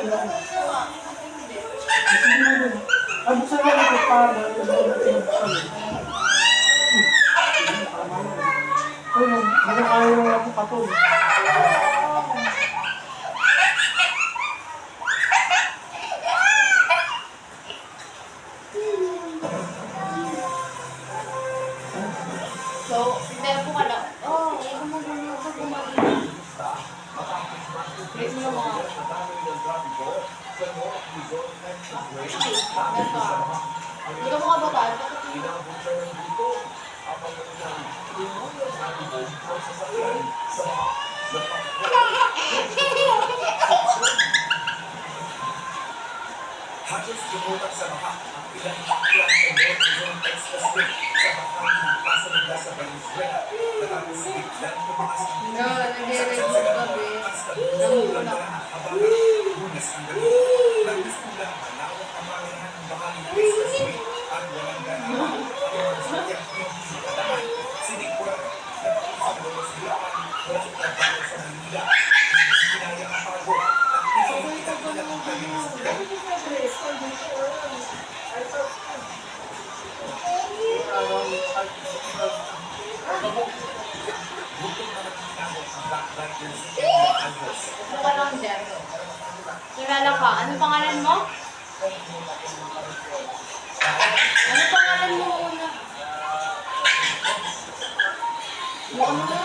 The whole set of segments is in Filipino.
Ay, buksan mo rin para ayun, hindi na kaya yung ako patol. So, tempo ka lang. Oh, gumagano ka, gumagano. Wait mo mga. Dito mo ka ba tayo? Halos lumutak sa baka ang ilang aklang Emerald Expressway sa bakang pasa nila sa Valenzuela. Natapos si biglang tumakas ang No, nag-e-ready mo gabi. Namumula ka. Lunes ang gabi. Nagdiskulang malawak ang marihan ng bakang Expressway at walang ganahan ang mga sakyang hindi nakadaan. Sinikuran, nagpapasang lolo silakan mula sa trabaho sa Manila. Hindi kinaya ang pagod at pinagkita ang kanyang sakyan. Ano ka lang dyan? Kilala ka. Ano pangalan mo? Ano pangalan mo una? Buka mo na.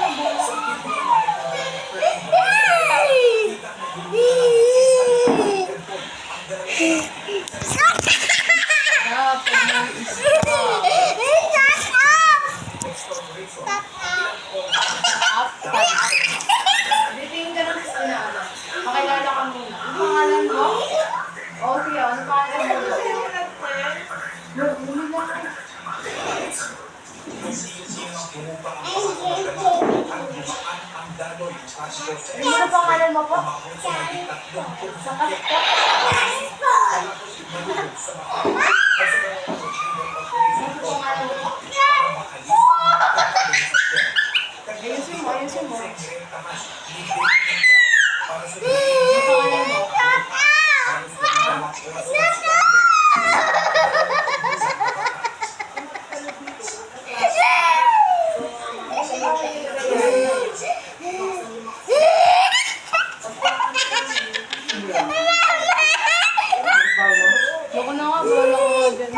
Dito yung ganun sa sinala. Pakilala ka muna. Ano pangalan mo? O, sige. Ano pangalan mo? Ano pangalan mo po? Sakas po. Ayusin mo, ayusin mo. Ano pangalan mo? Baka na nga, wala ko nga dyan.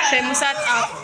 Siya mo set up.